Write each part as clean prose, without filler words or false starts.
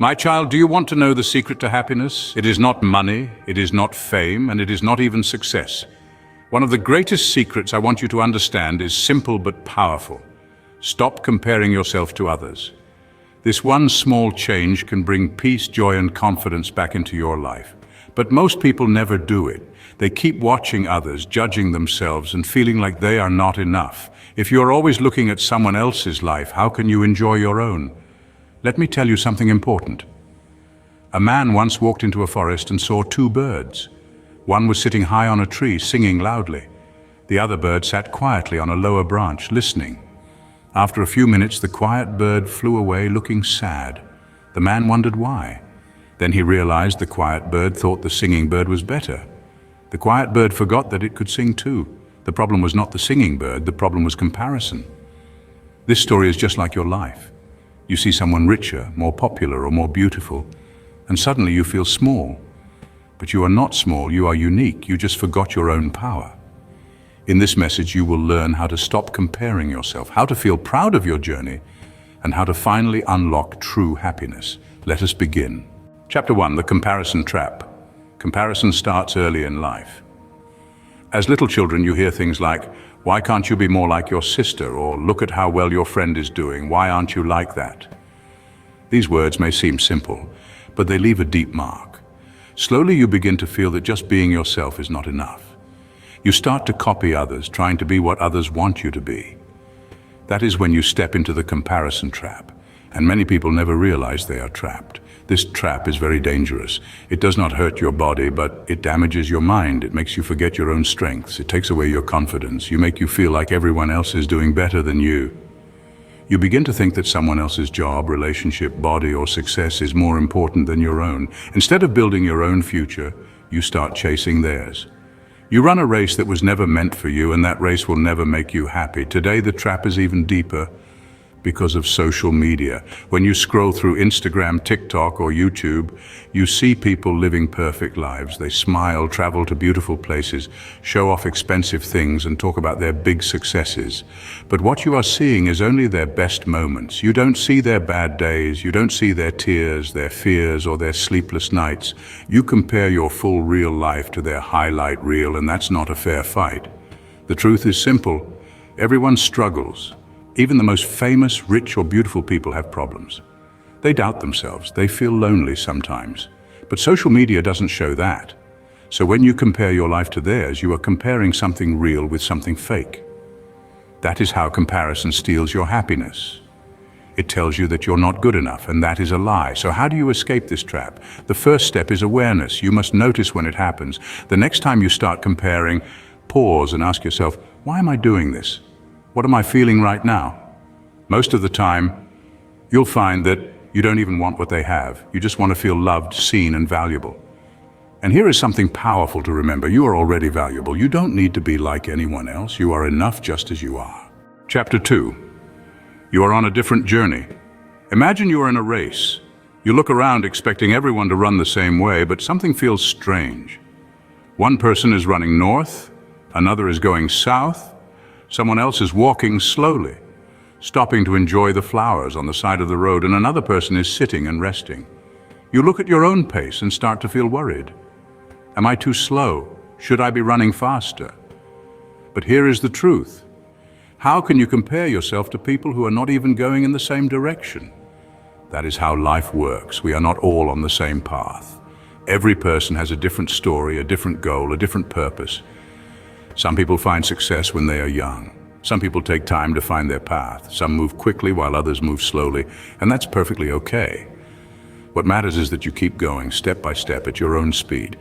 My child, do you want to know the secret to happiness? It is not money, it is not fame, and it is not even success. One of the greatest secrets I want you to understand is simple but powerful. Stop comparing yourself to others. This one small change can bring peace, joy, and confidence back into your life. But most people never do it. They keep watching others, judging themselves, and feeling like they are not enough. If you are always looking at someone else's life, how can you enjoy your own? Let me tell you something important. A man once walked into a forest and saw two birds. One was sitting high on a tree, singing loudly. The other bird sat quietly on a lower branch, listening. After a few minutes, the quiet bird flew away looking sad. The man wondered why. Then he realized the quiet bird thought the singing bird was better. The quiet bird forgot that it could sing too. The problem was not the singing bird, the problem was comparison. This story is just like your life. You see someone richer, more popular, or more beautiful, and suddenly you feel small. But you are not small, you are unique, you just forgot your own power. In this message, you will learn how to stop comparing yourself, how to feel proud of your journey, and how to finally unlock true happiness. Let us begin. Chapter 1, the comparison trap. Comparison starts early in life. As little children, you hear things like, "Why can't you be more like your sister?" Or "Look at how well your friend is doing. Why aren't you like that?" These words may seem simple, but they leave a deep mark. Slowly you begin to feel that just being yourself is not enough. You start to copy others, trying to be what others want you to be. That is when you step into the comparison trap, and many people never realize they are trapped. This trap is very dangerous. It does not hurt your body, but it damages your mind. It makes you forget your own strengths. It takes away your confidence. You make you feel like everyone else is doing better than you. You begin to think that someone else's job, relationship, body, or success is more important than your own. Instead of building your own future, you start chasing theirs. You run a race that was never meant for you, and that race will never make you happy. Today, the trap is even deeper because of social media. When you scroll through Instagram, TikTok, or YouTube, you see people living perfect lives. They smile, travel to beautiful places, show off expensive things, and talk about their big successes. But what you are seeing is only their best moments. You don't see their bad days, you don't see their tears, their fears, or their sleepless nights. You compare your full real life to their highlight reel, and that's not a fair fight. The truth is simple. Everyone struggles. Even the most famous, rich, or beautiful people have problems. They doubt themselves. They feel lonely sometimes. But social media doesn't show that. So when you compare your life to theirs, you are comparing something real with something fake. That is how comparison steals your happiness. It tells you that you're not good enough, and that is a lie. So how do you escape this trap? The first step is awareness. You must notice when it happens. The next time you start comparing, pause and ask yourself, why am I doing this? What am I feeling right now? Most of the time, you'll find that you don't even want what they have. You just want to feel loved, seen, and valuable. And here is something powerful to remember. You are already valuable. You don't need to be like anyone else. You are enough just as you are. Chapter 2. You are on a different journey. Imagine you are in a race. You look around expecting everyone to run the same way, but something feels strange. One person is running north, another is going south, someone else is walking slowly, stopping to enjoy the flowers on the side of the road, and another person is sitting and resting. You look at your own pace and start to feel worried. Am I too slow? Should I be running faster? But here is the truth. How can you compare yourself to people who are not even going in the same direction? That is how life works. We are not all on the same path. Every person has a different story, a different goal, a different purpose. Some people find success when they are young. Some people take time to find their path. Some move quickly while others move slowly, and that's perfectly okay. What matters is that you keep going step by step at your own speed.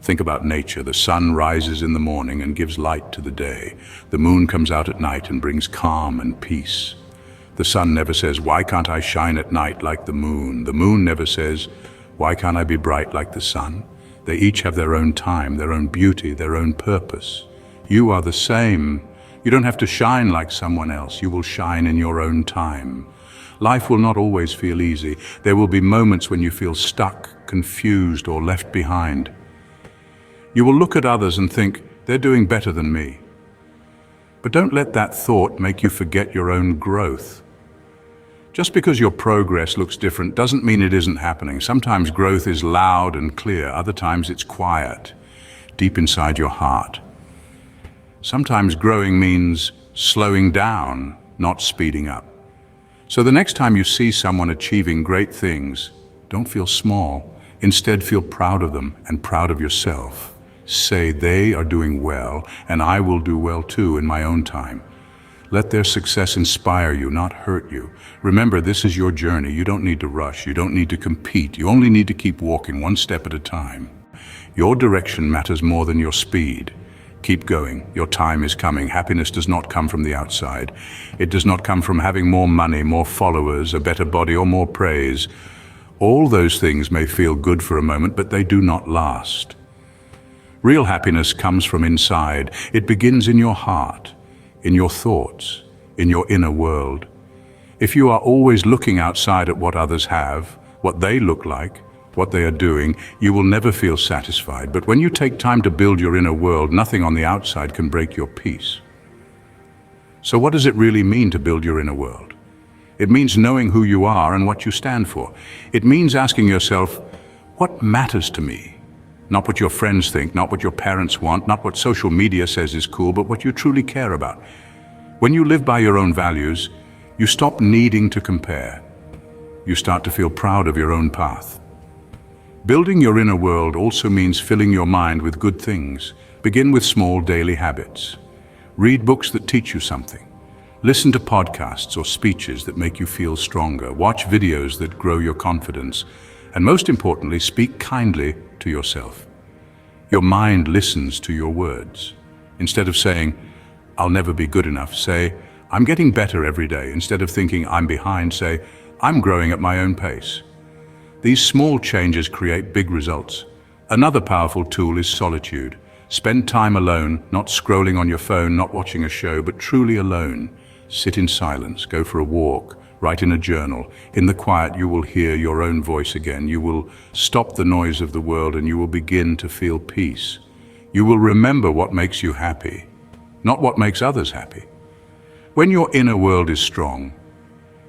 Think about nature. The sun rises in the morning and gives light to the day. The moon comes out at night and brings calm and peace. The sun never says, "Why can't I shine at night like the moon?" The moon never says, "Why can't I be bright like the sun?" They each have their own time, their own beauty, their own purpose. You are the same. You don't have to shine like someone else. You will shine in your own time. Life will not always feel easy. There will be moments when you feel stuck, confused, or left behind. You will look at others and think, they're doing better than me. But don't let that thought make you forget your own growth. Just because your progress looks different doesn't mean it isn't happening. Sometimes growth is loud and clear, other times it's quiet, deep inside your heart. Sometimes growing means slowing down, not speeding up. So the next time you see someone achieving great things, don't feel small. Instead, feel proud of them and proud of yourself. Say, they are doing well, and I will do well too in my own time. Let their success inspire you, not hurt you. Remember, this is your journey. You don't need to rush. You don't need to compete. You only need to keep walking one step at a time. Your direction matters more than your speed. Keep going. Your time is coming. Happiness does not come from the outside. It does not come from having more money, more followers, a better body, or more praise. All those things may feel good for a moment, but they do not last. Real happiness comes from inside. It begins in your heart, in your thoughts, in your inner world. If you are always looking outside at what others have, what they look like, what they are doing, you will never feel satisfied. But when you take time to build your inner world, nothing on the outside can break your peace. So what does it really mean to build your inner world? It means knowing who you are and what you stand for. It means asking yourself, what matters to me? Not what your friends think, not what your parents want, not what social media says is cool, but what you truly care about. When you live by your own values, you stop needing to compare. You start to feel proud of your own path. Building your inner world also means filling your mind with good things. Begin with small daily habits. Read books that teach you something. Listen to podcasts or speeches that make you feel stronger. Watch videos that grow your confidence. And most importantly, speak kindly to yourself. Your mind listens to your words. Instead of saying, I'll never be good enough, say, I'm getting better every day. Instead of thinking, I'm behind, say, I'm growing at my own pace. These small changes create big results. Another powerful tool is solitude. Spend time alone, not scrolling on your phone, not watching a show, but truly alone. Sit in silence, go for a walk, write in a journal. In the quiet, you will hear your own voice again. You will stop the noise of the world and you will begin to feel peace. You will remember what makes you happy, not what makes others happy. When your inner world is strong,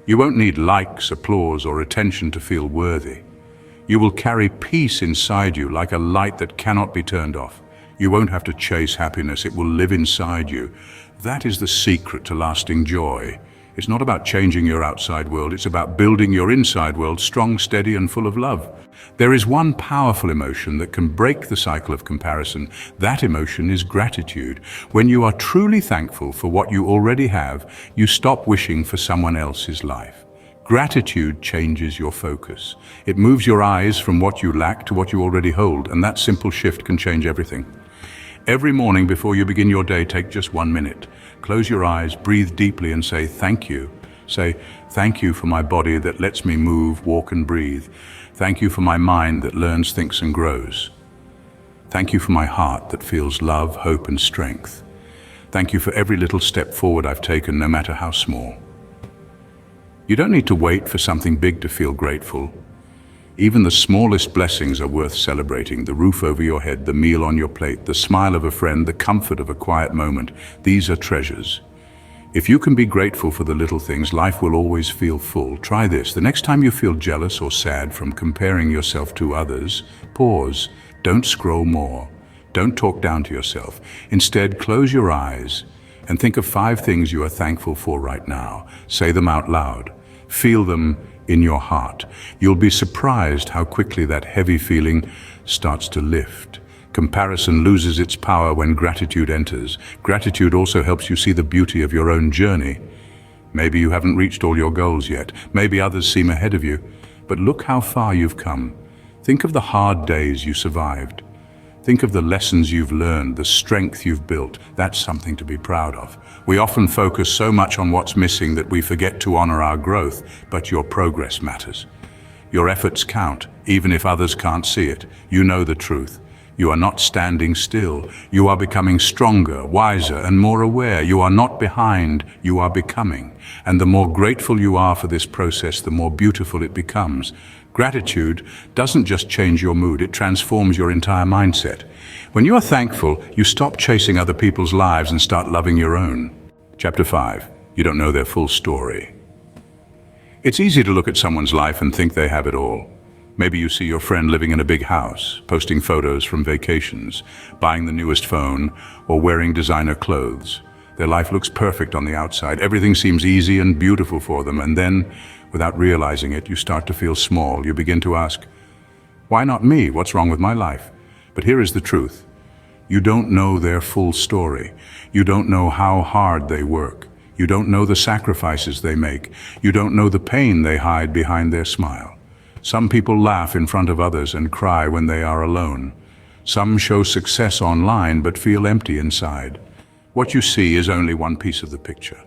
you won't need likes, applause, or attention to feel worthy. You will carry peace inside you like a light that cannot be turned off. You won't have to chase happiness, it will live inside you. That is the secret to lasting joy. It's not about changing your outside world, it's about building your inside world strong, steady, and full of love. There is one powerful emotion that can break the cycle of comparison. That emotion is gratitude. When you are truly thankful for what you already have, you stop wishing for someone else's life. Gratitude changes your focus. It moves your eyes from what you lack to what you already hold, and that simple shift can change everything. Every morning before you begin your day, take just 1 minute. Close your eyes, breathe deeply and say thank you. Say, thank you for my body that lets me move, walk and breathe. Thank you for my mind that learns, thinks and grows. Thank you for my heart that feels love, hope and strength. Thank you for every little step forward I've taken, no matter how small. You don't need to wait for something big to feel grateful. Even the smallest blessings are worth celebrating. The roof over your head, the meal on your plate, the smile of a friend, the comfort of a quiet moment. These are treasures. If you can be grateful for the little things, life will always feel full. Try this. The next time you feel jealous or sad from comparing yourself to others, pause. Don't scroll more. Don't talk down to yourself. Instead, close your eyes and think of 5 things you are thankful for right now. Say them out loud. Feel them in your heart. You'll be surprised how quickly that heavy feeling starts to lift. Comparison loses its power when gratitude enters. Gratitude also helps you see the beauty of your own journey. Maybe you haven't reached all your goals yet. Maybe others seem ahead of you. But look how far you've come. Think of the hard days you survived. Think of the lessons you've learned, the strength you've built. That's something to be proud of. We often focus so much on what's missing that we forget to honor our growth, but your progress matters. Your efforts count, even if others can't see it. You know the truth. You are not standing still. You are becoming stronger, wiser, and more aware. You are not behind, you are becoming. And the more grateful you are for this process, the more beautiful it becomes. Gratitude doesn't just change your mood, it transforms your entire mindset. When you are thankful, you stop chasing other people's lives and start loving your own. Chapter 5. You don't know their full story. It's easy to look at someone's life and think they have it all. Maybe you see your friend living in a big house, posting photos from vacations, buying the newest phone, or wearing designer clothes. Their life looks perfect on the outside. Everything seems easy and beautiful for them. And then, without realizing it, you start to feel small. You begin to ask, why not me? What's wrong with my life? But here is the truth. You don't know their full story. You don't know how hard they work. You don't know the sacrifices they make. You don't know the pain they hide behind their smile. Some people laugh in front of others and cry when they are alone. Some show success online but feel empty inside. What you see is only one piece of the picture.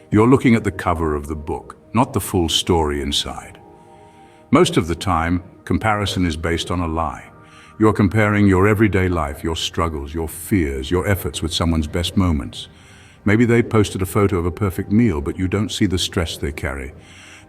You're looking at the cover of the book, not the full story inside. Most of the time, comparison is based on a lie. You're comparing your everyday life, your struggles, your fears, your efforts with someone's best moments. Maybe they posted a photo of a perfect meal, but you don't see the stress they carry.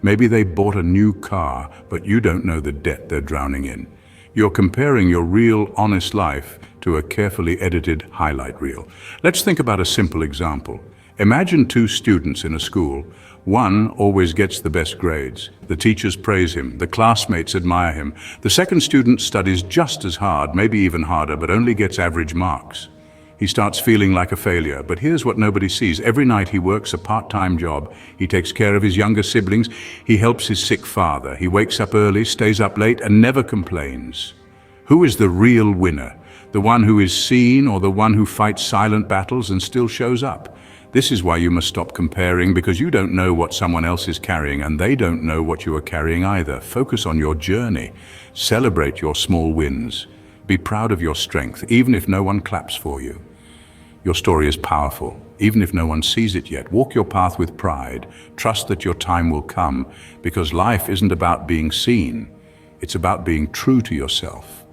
Maybe they bought a new car, but you don't know the debt they're drowning in. You're comparing your real, honest life to a carefully edited highlight reel. Let's think about a simple example. Imagine two students in a school. One always gets the best grades. The teachers praise him. The classmates admire him. The second student studies just as hard, maybe even harder, but only gets average marks. He starts feeling like a failure, but here's what nobody sees. Every night he works a part-time job. He takes care of his younger siblings. He helps his sick father. He wakes up early, stays up late, and never complains. Who is the real winner? The one who is seen, or the one who fights silent battles and still shows up? This is why you must stop comparing, because you don't know what someone else is carrying, and they don't know what you are carrying either. Focus on your journey. Celebrate your small wins. Be proud of your strength, even if no one claps for you. Your story is powerful, even if no one sees it yet. Walk your path with pride. Trust that your time will come, because life isn't about being seen. It's about being true to yourself.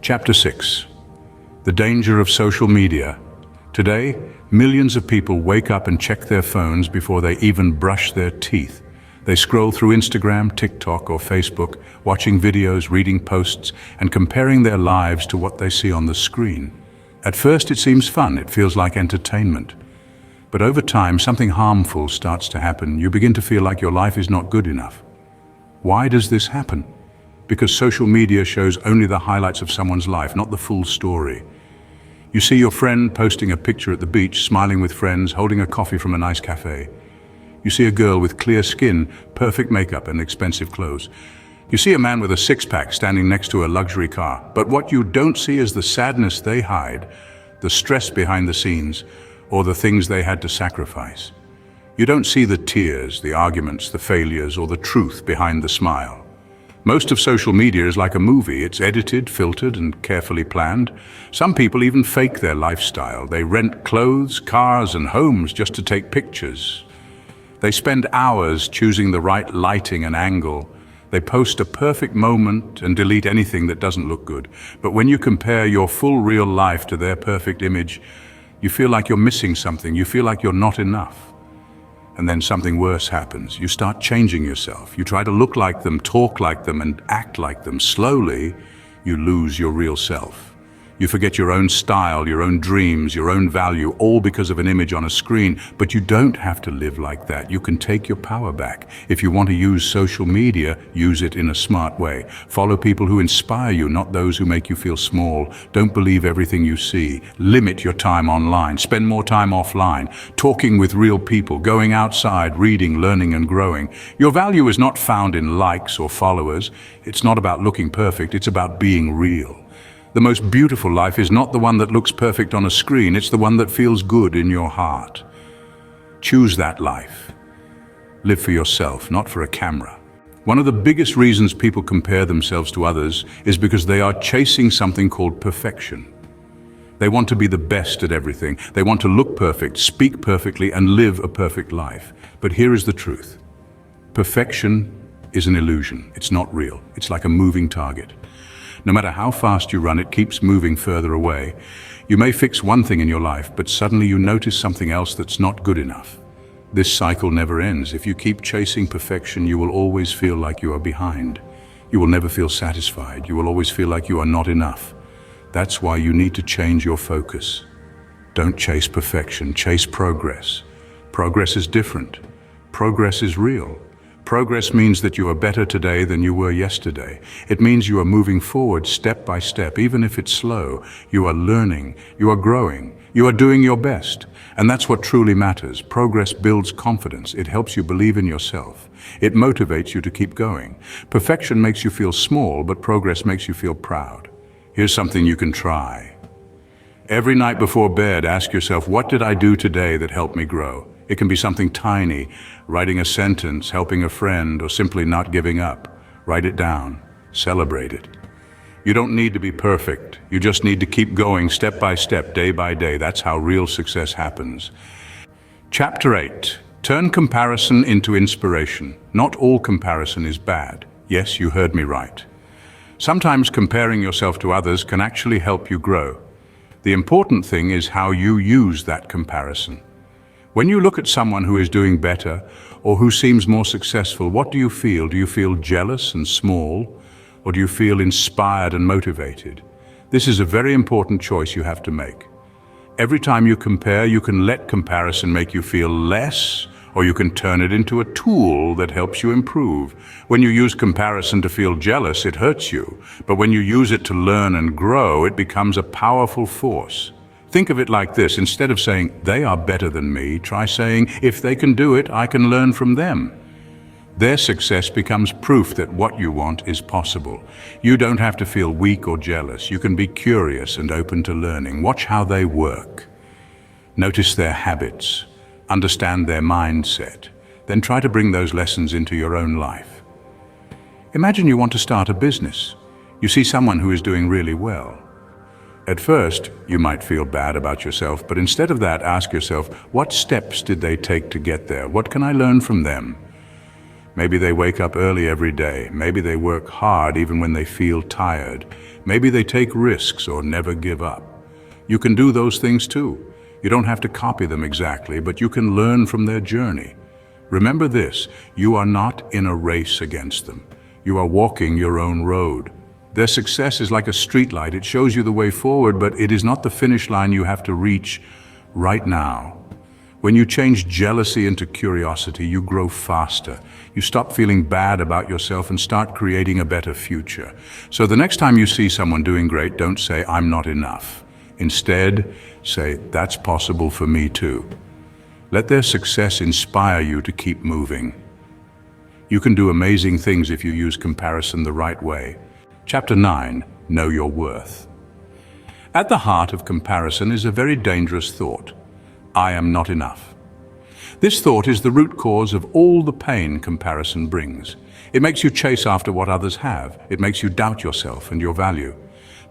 Chapter 6. The danger of social media. Today, millions of people wake up and check their phones before they even brush their teeth. They scroll through Instagram, TikTok, or Facebook, watching videos, reading posts, and comparing their lives to what they see on the screen. At first it seems fun, it feels like entertainment. But over time, something harmful starts to happen. You begin to feel like your life is not good enough. Why does this happen? Because social media shows only the highlights of someone's life, not the full story. You see your friend posting a picture at the beach, smiling with friends, holding a coffee from a nice cafe. You see a girl with clear skin, perfect makeup, and expensive clothes. You see a man with a six-pack standing next to a luxury car. But what you don't see is the sadness they hide, the stress behind the scenes, or the things they had to sacrifice. You don't see the tears, the arguments, the failures, or the truth behind the smile. Most of social media is like a movie. It's edited, filtered, and carefully planned. Some people even fake their lifestyle. They rent clothes, cars, and homes just to take pictures. They spend hours choosing the right lighting and angle. They post a perfect moment and delete anything that doesn't look good. But when you compare your full real life to their perfect image, you feel like you're missing something. You feel like you're not enough. And then something worse happens. You start changing yourself. You try to look like them, talk like them, and act like them. Slowly, you lose your real self. You forget your own style, your own dreams, your own value, all because of an image on a screen. But you don't have to live like that. You can take your power back. If you want to use social media, use it in a smart way. Follow people who inspire you, not those who make you feel small. Don't believe everything you see. Limit your time online. Spend more time offline, talking with real people, going outside, reading, learning, and growing. Your value is not found in likes or followers. It's not about looking perfect. It's about being real. The most beautiful life is not the one that looks perfect on a screen, it's the one that feels good in your heart. Choose that life. Live for yourself, not for a camera. One of the biggest reasons people compare themselves to others is because they are chasing something called perfection. They want to be the best at everything. They want to look perfect, speak perfectly, and live a perfect life. But here is the truth. Perfection is an illusion. It's not real. It's like a moving target. No matter how fast you run, it keeps moving further away. You may fix one thing in your life, but suddenly you notice something else that's not good enough. This cycle never ends. If you keep chasing perfection, you will always feel like you are behind. You will never feel satisfied. You will always feel like you are not enough. That's why you need to change your focus. Don't chase perfection, chase progress. Progress is different. Progress is real. Progress means that you are better today than you were yesterday. It means you are moving forward step by step, even if it's slow. You are learning, you are growing, you are doing your best. And that's what truly matters. Progress builds confidence. It helps you believe in yourself. It motivates you to keep going. Perfection makes you feel small, but progress makes you feel proud. Here's something you can try. Every night before bed, ask yourself, what did I do today that helped me grow? It can be something tiny, writing a sentence, helping a friend, or simply not giving up. Write it down. Celebrate it. You don't need to be perfect. You just need to keep going step by step, day by day. That's how real success happens. Chapter 8. Turn comparison into inspiration. Not all comparison is bad. Yes, you heard me right. Sometimes comparing yourself to others can actually help you grow. The important thing is how you use that comparison. When you look at someone who is doing better or who seems more successful, what do you feel? Do you feel jealous and small, or do you feel inspired and motivated? This is a very important choice you have to make. Every time you compare, you can let comparison make you feel less, or you can turn it into a tool that helps you improve. When you use comparison to feel jealous, it hurts you. But when you use it to learn and grow, it becomes a powerful force. Think of it like this. Instead of saying, they are better than me, try saying, if they can do it, I can learn from them. Their success becomes proof that what you want is possible. You don't have to feel weak or jealous. You can be curious and open to learning. Watch how they work. Notice their habits. Understand their mindset. Then try to bring those lessons into your own life. Imagine you want to start a business. You see someone who is doing really well. At first, you might feel bad about yourself, but instead of that, ask yourself, what steps did they take to get there? What can I learn from them? Maybe they wake up early every day. Maybe they work hard even when they feel tired. Maybe they take risks or never give up. You can do those things too. You don't have to copy them exactly, but you can learn from their journey. Remember this, you are not in a race against them. You are walking your own road. Their success is like a streetlight. It shows you the way forward, but it is not the finish line you have to reach right now. When you change jealousy into curiosity, you grow faster. You stop feeling bad about yourself and start creating a better future. So the next time you see someone doing great, don't say, I'm not enough. Instead, say, that's possible for me too. Let their success inspire you to keep moving. You can do amazing things if you use comparison the right way. Chapter 9. Know your worth. At the heart of comparison is a very dangerous thought. I am not enough. This thought is the root cause of all the pain comparison brings. It makes you chase after what others have. It makes you doubt yourself and your value.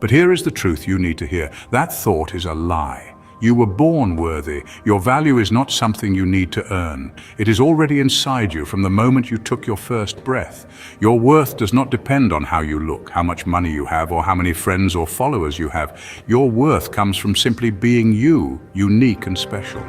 But here is the truth you need to hear. That thought is a lie. You were born worthy. Your value is not something you need to earn. It is already inside you from the moment you took your first breath. Your worth does not depend on how you look, how much money you have, or how many friends or followers you have. Your worth comes from simply being you, unique and special.